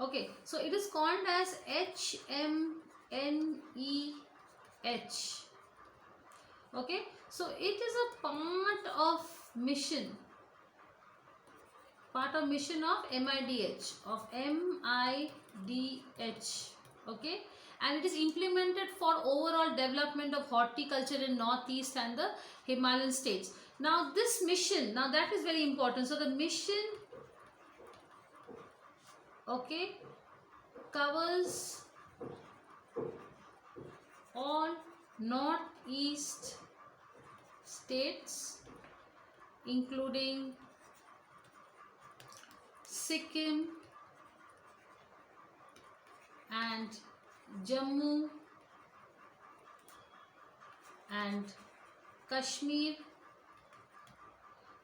Okay, so it is called as HMNEH. Okay, so it is a part of mission of MIDH, okay, and it is implemented for overall development of horticulture in Northeast and the Himalayan states. Now this mission, now that is very important. So the mission, okay, covers all Northeast states including Sikkim and Jammu and Kashmir.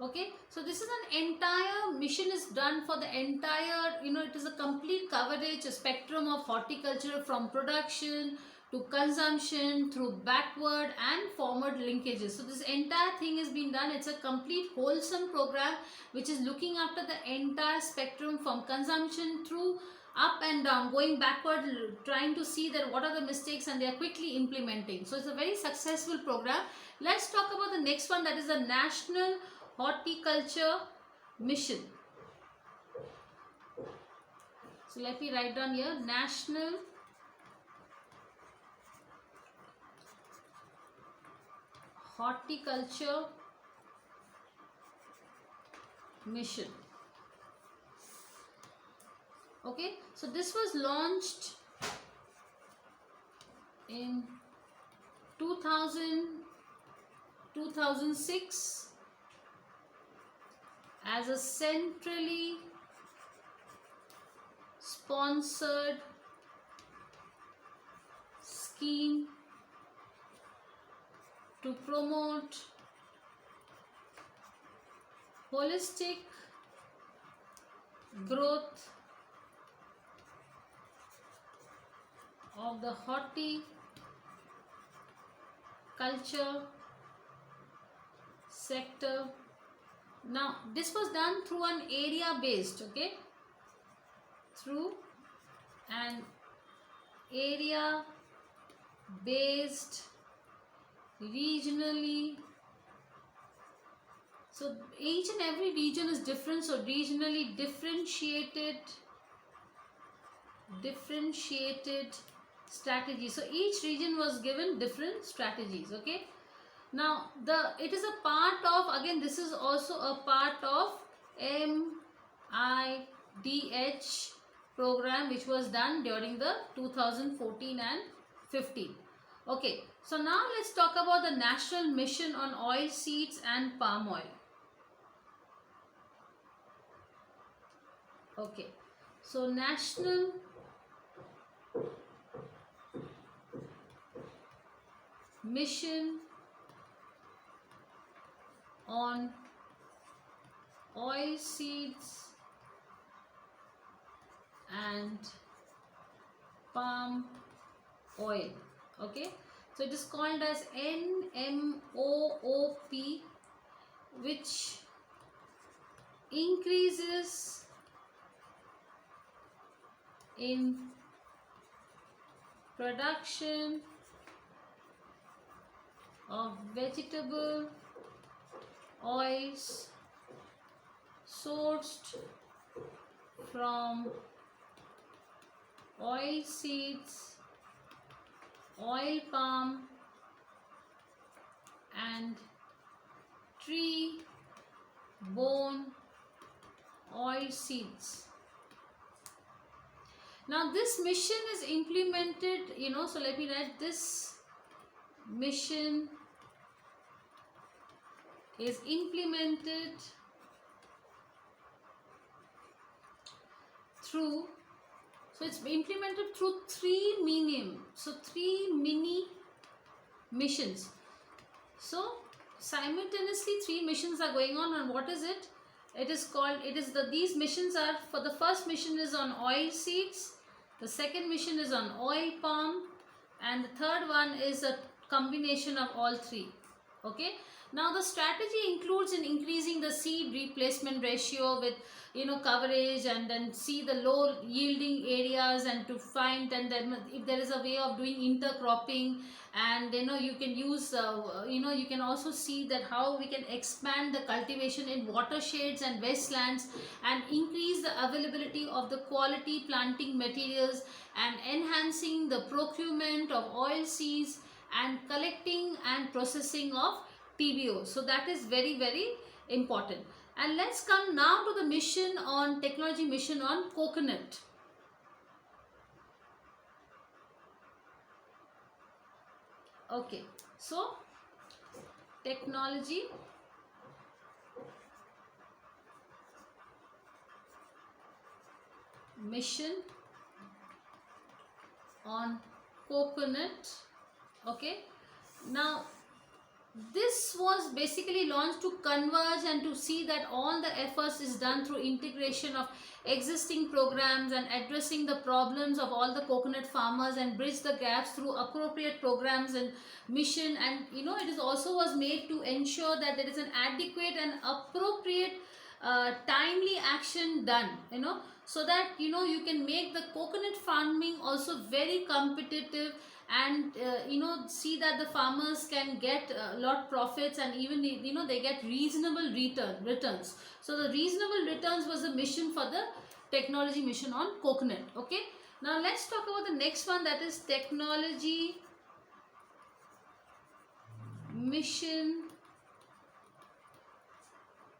Okay, so this is an entire mission is done for the entire, it is a complete coverage, a spectrum of horticulture from production to consumption through backward and forward linkages. So this entire thing has been done. It's a complete wholesome program which is looking after the entire spectrum from consumption through up and down, going backward, trying to see that what are the mistakes, and they are quickly implementing. So it's a very successful program. Let's talk about the next one, that is the National Horticulture Mission. So let me write down here, National Horticulture Mission. Okay, so this was launched in 2006 as a centrally sponsored scheme to promote holistic growth of the horticulture sector. Now this was done through an area based, okay, through an area based regionally. So each and every region is different, so regionally differentiated strategy. So each region was given different strategies. Okay, now it is a part of, again this is also a part of MIDH program which was done during the 2014 and 15. Okay, so now let's talk about the National Mission on Oil Seeds and Palm Oil. Okay, so National Mission on Oil Seeds and Palm Oil. Okay, so it is called as NMOOP, which increases in production of vegetable oils sourced from oil seeds, oil palm and tree bone oil seeds. Now this mission is implemented, so let me write, this mission is implemented through, so it's implemented through three mini missions. So simultaneously 3 missions are going on, and what is it? These missions are, for the first mission is on oil seeds, the second mission is on oil palm, and the third one is a combination of all 3. Okay, now the strategy includes in increasing the seed replacement ratio with coverage, and then see the low yielding areas, and to find, and then if there is a way of doing intercropping, and you can use you can also see that how we can expand the cultivation in watersheds and wastelands, and increase the availability of the quality planting materials, and enhancing the procurement of oil seeds, and collecting and processing of TBO. So that is very, very important. And let's come now to the mission on technology mission on coconut. Okay, so technology mission on coconut. Okay, now this was basically launched to converge and to see that all the efforts is done through integration of existing programs and addressing the problems of all the coconut farmers, and bridge the gaps through appropriate programs and mission. And it is also was made to ensure that there is an adequate and appropriate timely action done, so that you can make the coconut farming also very competitive, and see that the farmers can get a lot profits, and even they get reasonable returns. So the reasonable returns was the mission for the technology mission on coconut. Okay, now let's talk about the next one, that is technology mission.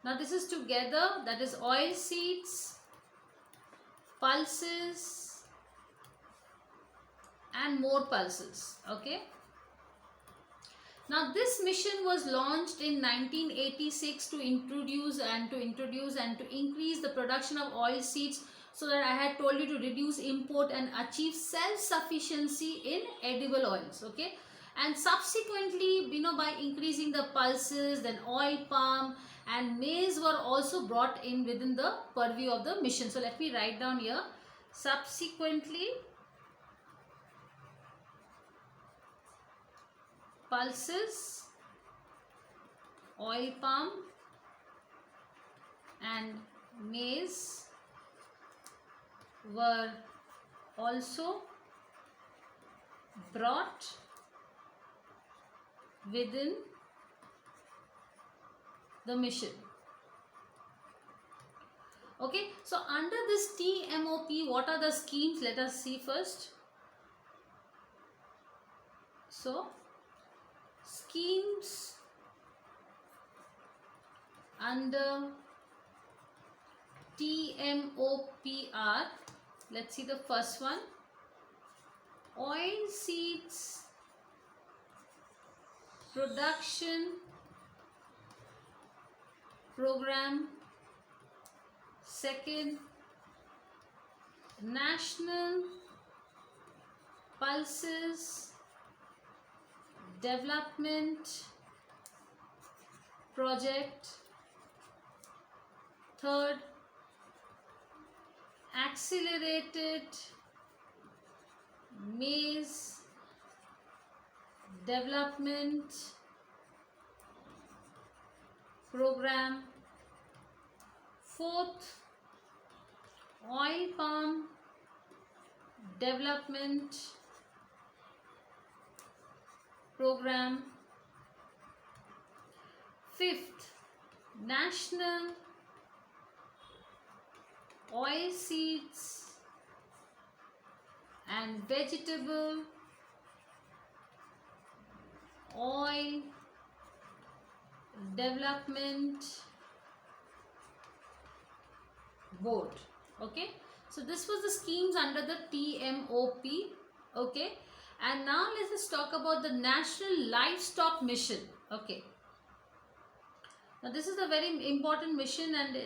Now this is together, that is oil seeds, pulses, and more pulses. Okay, now this mission was launched in 1986 to introduce and to increase the production of oil seeds, so that I had told you to reduce import and achieve self-sufficiency in edible oils. Okay, and subsequently by increasing the pulses, then oil palm and maize were also brought in within the purview of the mission. So let me write down here, subsequently pulses, oil palm and maize were also brought within the mission. Okay, so under this TMOP, what are the schemes? Let us see first. So schemes under TMOPR, let's see the first one, oil seeds production program. Second, national pulses development project. Third, accelerated maize development program. Fourth, oil palm development program. Fifth, national oil seeds and vegetable oil development board. Okay, so this was the schemes under the TMOP. Okay, and now let us talk about the National Livestock Mission. Okay, now this is a very important mission, and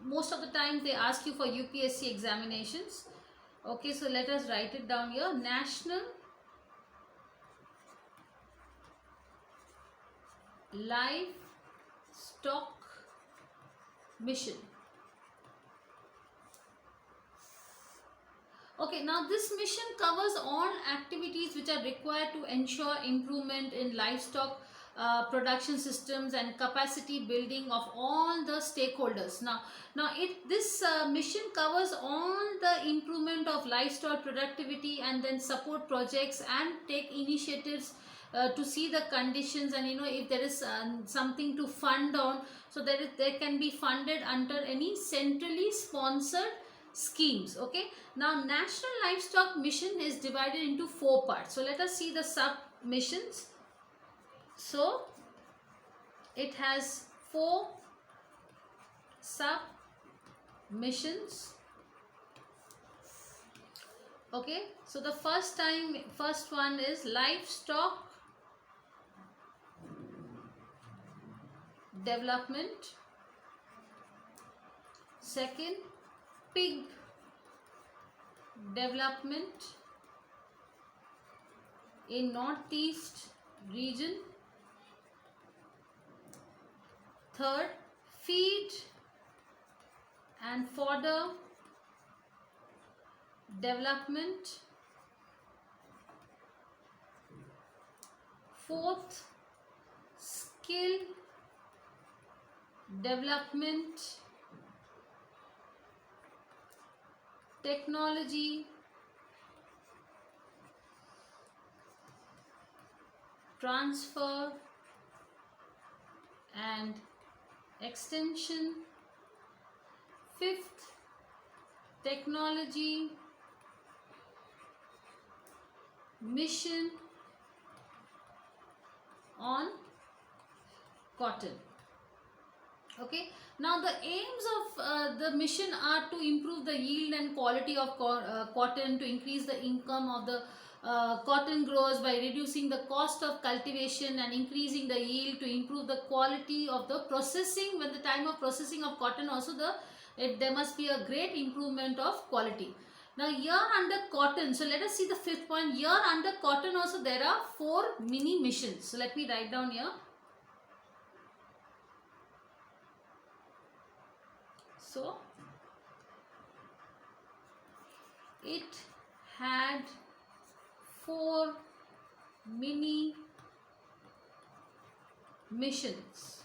most of the time they ask you for UPSC examinations. Okay, so let us write it down here, National Livestock Mission. Okay, now this mission covers all activities which are required to ensure improvement in livestock production systems and capacity building of all the stakeholders. Now this mission covers all the improvement of livestock productivity and then support projects and take initiatives to see the conditions, and if there is something to fund on, so that there can be funded under any centrally sponsored schemes. Okay, now national livestock mission is divided into 4 parts. So let us see the sub missions. So it has 4 sub missions. Okay, so the first one is livestock development. Second, pig development in northeast region. Third, feed and fodder development. Fourth, skill development, technology transfer and extension. Fifth, technology mission on cotton. Okay, now the aims of the mission are to improve the yield and quality of cotton, to increase the income of the cotton growers by reducing the cost of cultivation and increasing the yield, to improve the quality of the processing. When the time of processing of cotton also, there must be a great improvement of quality. Now here under cotton, so let us see the 5th point. Here under cotton also there are 4 mini missions. So let me write down here. So it had 4 mini missions.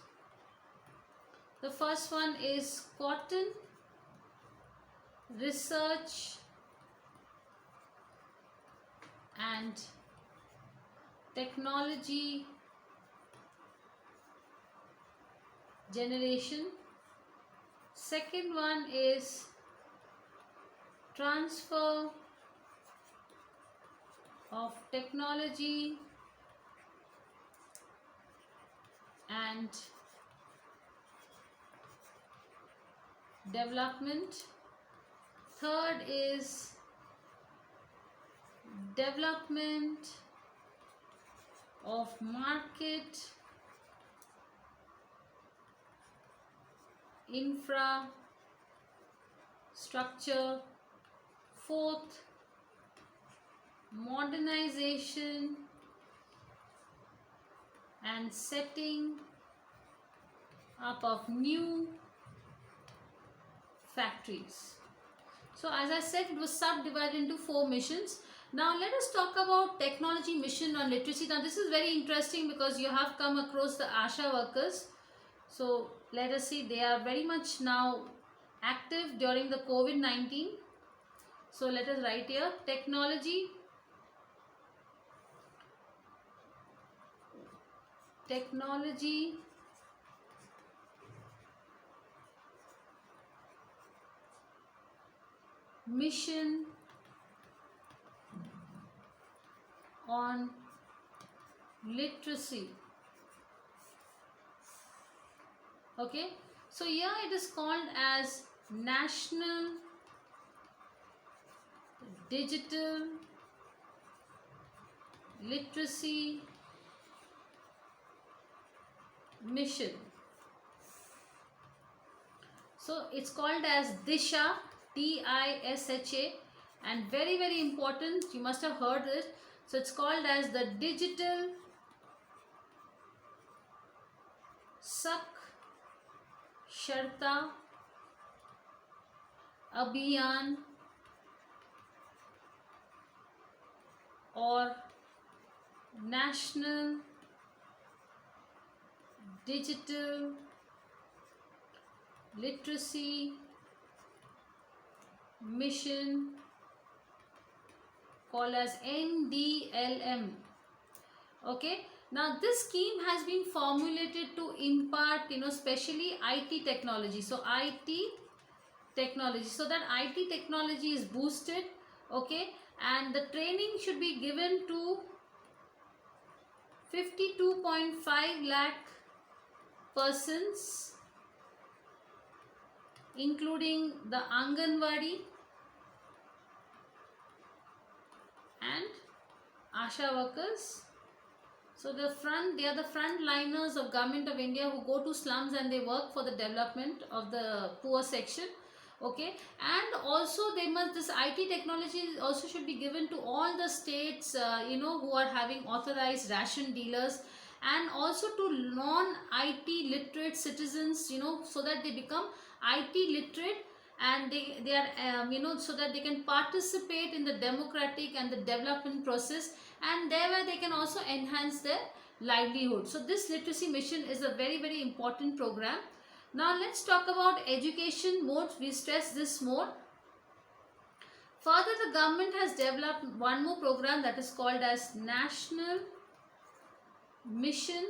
The first one is cotton research and technology generation. Second one is transfer of technology and development. Third is development of market infrastructure. Fourth, modernization and setting up of new factories. So as I said, it was subdivided into 4 missions. Now let us talk about technology mission on literacy. Now this is very interesting because you have come across the ASHA workers. So let us see, they are very much now active during the COVID-19. So let us write here, technology mission on literacy. Okay, so here it is called as National Digital Literacy Mission. So it's called as DISHA, DISHA, and very very important, you must have heard it. So it's called as the Digital Saksharta Abhiyan or National digital literacy mission called as NDLM. Okay, now this scheme has been formulated to impart, especially IT technology. So IT technology, so that IT technology is boosted. Okay, and the training should be given to 52.5 lakh persons, including the Anganwadi and Asha workers. So they are the frontliners of Government of India who go to slums and they work for the development of the poor section. Okay, and also this IT technology also should be given to all the states, who are having authorized ration dealers, and also to non-IT literate citizens, so that they become IT literate, and they are so that they can participate in the democratic and the development process, and thereby they can also enhance their livelihood. So this literacy mission is a very, very important program. Now let's talk about education mode. We stress this more. Further, the government has developed one more program that is called as National Mission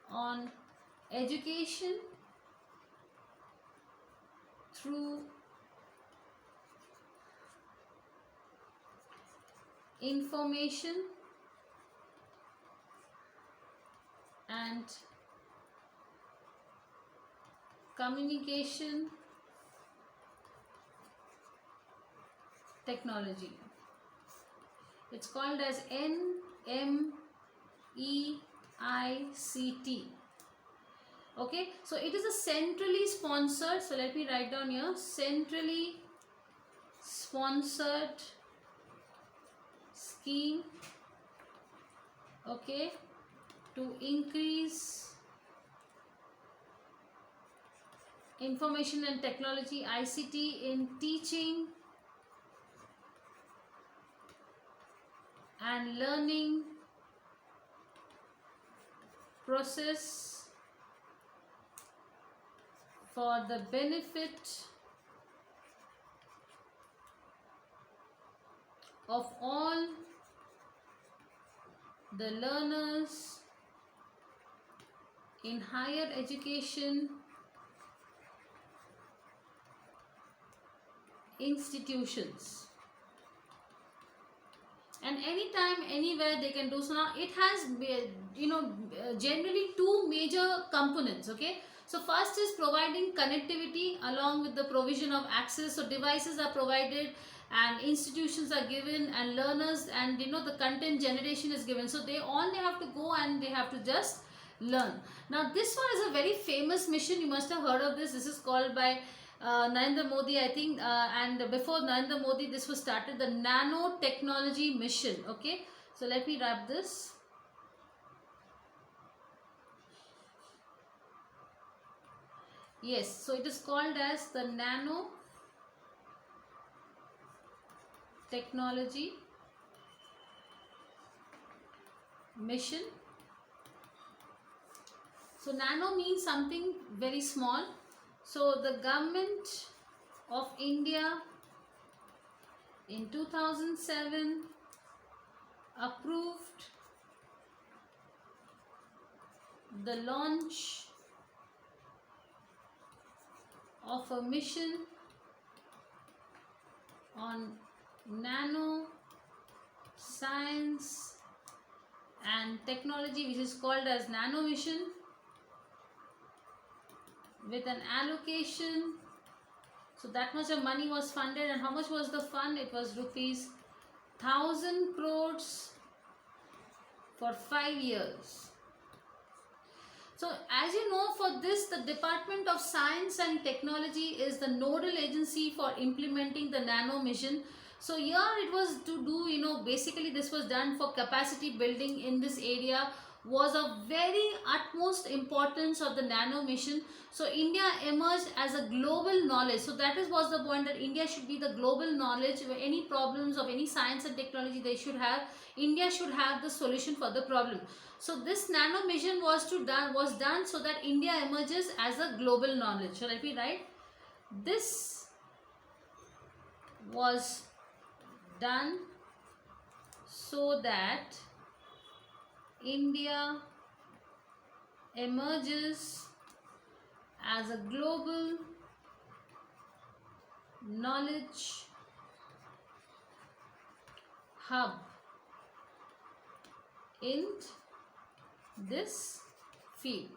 on Education through Information and Communication Technology. It's called as NMEICT. Okay, so it is a centrally sponsored, so let me write down here, centrally sponsored scheme, okay, to increase information and technology, ICT, in teaching and learning process for the benefit of all the learners in higher education institutions, and anytime, anywhere they can do. So now it has generally two major components. Okay, so first is providing connectivity along with the provision of access. So devices are provided and institutions are given and learners, and the content generation is given. So they have to go and they have to just learn. Now this one is a very famous mission. You must have heard of this. This is called by Narendra Modi, I think, and before Narendra Modi, this was started, the Nanotechnology Mission. Okay, so let me wrap this. Yes, so it is called as the Nanotechnology Mission. So nano means something very small. So the government of India in 2007 approved the launch of a mission on nano science and technology, which is called as Nano Mission, with an allocation. So that much of money was funded, and how much was the fund? It was rupees 1,000 crores for 5 years. So as you know, for this, the Department of Science and Technology is the nodal agency for implementing the Nano Mission. So here it was to do, basically this was done for capacity building in this area was of very utmost importance of the nano mission. So India emerged as a global knowledge. So that is was the point, that India should be the global knowledge. Where any problems of any science and technology they should have, India should have the solution for the problem. So this nano mission was done so that India emerges as a global knowledge. So let me write, this was done so that India emerges as a global knowledge hub in this field.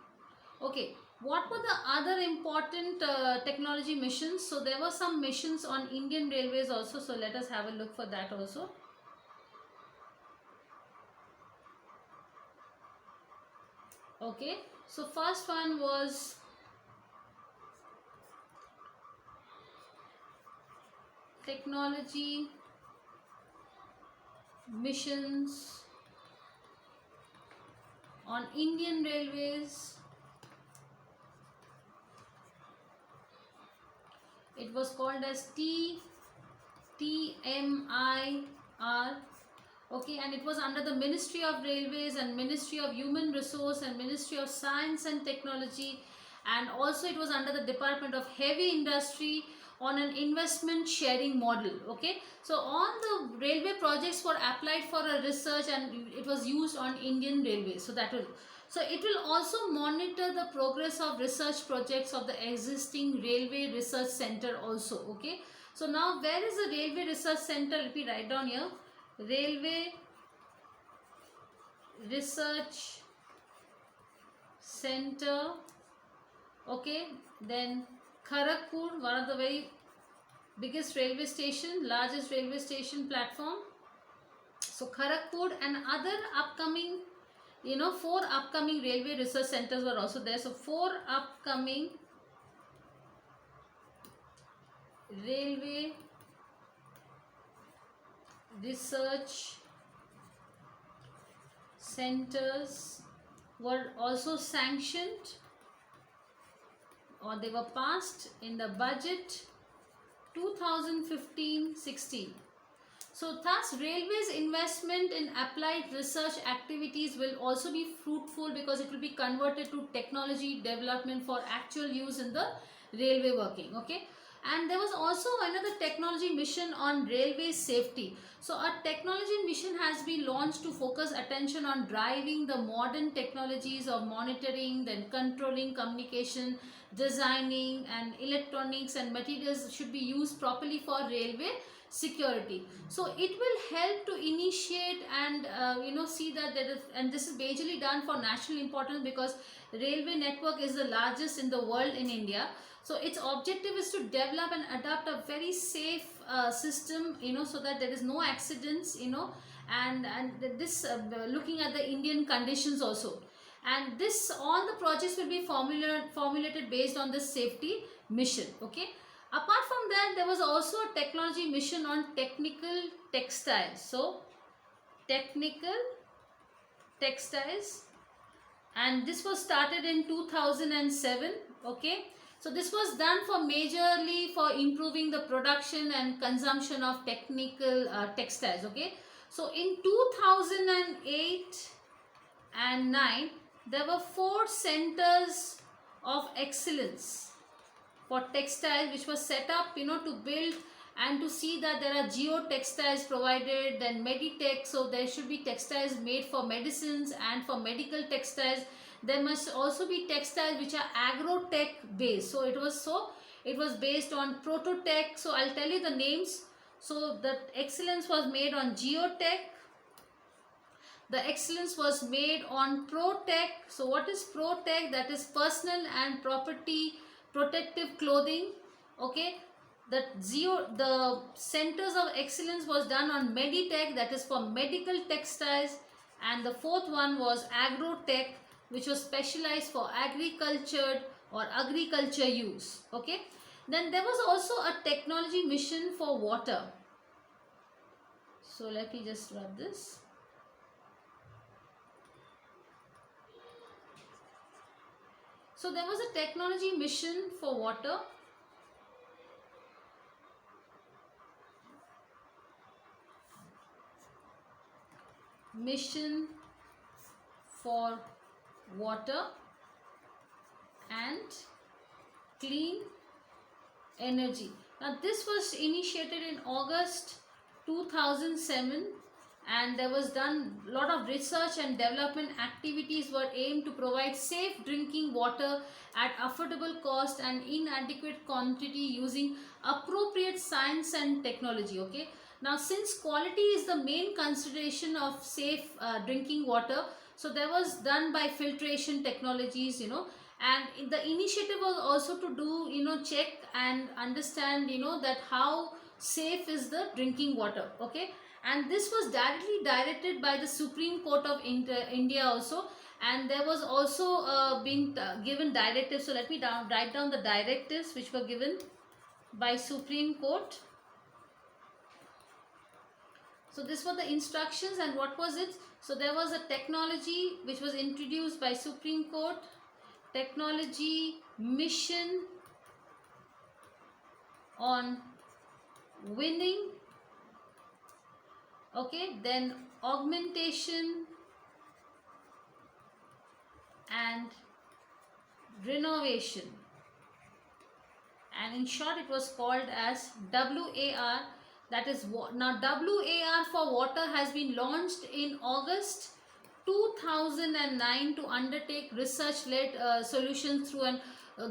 Okay, what were the other important technology missions? So there were some missions on Indian Railways also. So let us have a look for that also. Okay, so first one was technology missions on Indian Railways. It was called as TMIR. Okay, and it was under the Ministry of Railways and Ministry of Human Resource and Ministry of Science and Technology, and also it was under the Department of Heavy Industry on an investment sharing model. Okay, so all the railway projects were applied for a research and it was used on Indian Railways. So that will, so it will also monitor the progress of research projects of the existing Railway Research Center also. Okay, so now where is the Railway Research Center? Let me write down here. Railway Research Center. Okay, then Kharagpur, one of the very biggest railway station, largest railway station platform. So Kharagpur and other upcoming, 4 upcoming railway research centers were also there. So 4 upcoming railway research centers were also sanctioned, or they were passed in the budget 2015-16. So thus railways investment in applied research activities will also be fruitful because it will be converted to technology development for actual use in the railway working. Okay, and there was also another technology mission on railway safety. So a technology mission has been launched to focus attention on driving the modern technologies of monitoring, then controlling communication, designing, and electronics and materials should be used properly for railway security. So it will help to initiate and see that there is, and this is majorly done for national importance because railway network is the largest in the world in India. So its objective is to develop and adapt a very safe system, so that there is no accidents, and this looking at the Indian conditions also. And this, all the projects will be formulated based on this safety mission. Okay. Apart from that, there was also a technology mission on technical textiles. So technical textiles, and this was started in 2007. Okay, so this was done for majorly for improving the production and consumption of technical textiles. Okay, so in 2008 and 9 there were 4 centers of excellence for textile which was set up, to build and to see that there are geotextiles provided, then Meditech, so there should be textiles made for medicines and for medical textiles. There must also be textiles which are agrotech based. So it was based on Prototech. So I'll tell you the names. So the excellence was made on Geotech. The excellence was made on Protech. So what is Protech? That is personal and property protective clothing. Okay. The centers of excellence was done on Meditech, that is for medical textiles, and the 4th one was Agrotech, which was specialized for agriculture or agriculture use. Okay. Then there was also a technology mission for water. So let me just rub this. So there was a technology mission for water. Mission for water and clean energy. Now this was initiated in August 2007, and there was done a lot of research and development activities were aimed to provide safe drinking water at affordable cost and inadequate quantity using appropriate science and technology. Okay, now since quality is the main consideration of safe drinking water, so there was done by filtration technologies, and the initiative was also to do, check and understand, that how safe is the drinking water. Okay, and this was directly directed by the Supreme Court of India also, and there was also been given directives. So let me write down the directives which were given by Supreme Court. So this were the instructions, and what was it? So there was a technology which was introduced by Supreme Court, technology mission on winning. Okay, then augmentation and renovation, and in short it was called as WAR. That is now WAR for water has been launched in August 2009 to undertake research-led solutions through an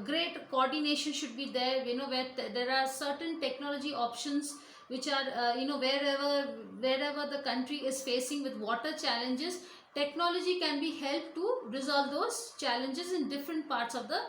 great coordination should be there, where there are certain technology options which are, wherever the country is facing with water challenges, technology can be helped to resolve those challenges in different parts of the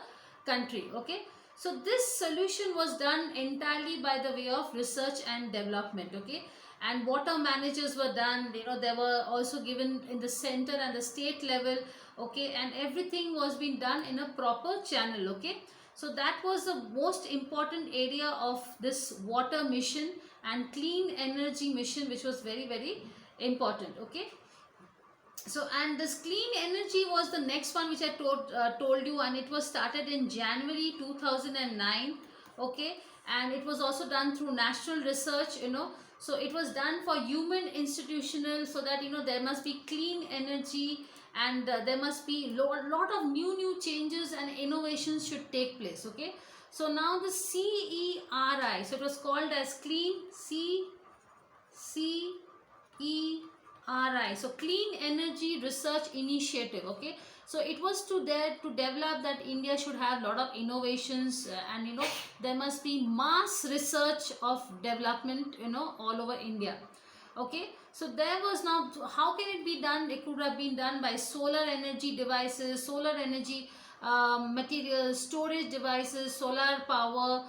country. Okay, so this solution was done entirely by the way of research and development. Okay, and water managers were done, they were also given in the center and the state level. Okay, and everything was being done in a proper channel. Okay, so that was the most important area of this water mission and clean energy mission, which was very, very important. Okay, so and this clean energy was the next one which I told you, and it was started in January 2009. Okay, and it was also done through national research, so it was done for human institutional, so that there must be clean energy, and there must be lot of new changes and innovations should take place. Okay, so now the CERI, so it was called as clean CERI, so clean energy research initiative. Okay, so it was to develop that India should have lot of innovations, and there must be mass research of development, all over India. Okay, so there was, now how can it be done? It could have been done by solar energy devices, solar energy materials, storage devices, solar power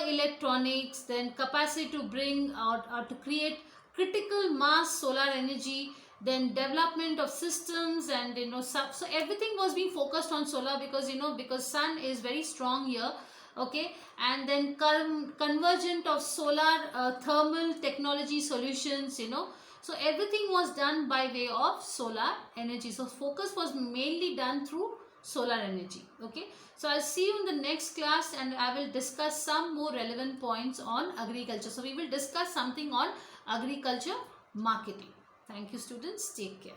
electronics, then capacity to bring or to create critical mass solar energy, then development of systems, and so everything was being focused on solar, because because sun is very strong here. Okay, and then convergent of solar thermal technology solutions, so everything was done by way of solar energy. So focus was mainly done through solar energy. Okay, so I'll see you in the next class, and I will discuss some more relevant points on agriculture. So we will discuss something on agriculture marketing. Thank you, students. Take care.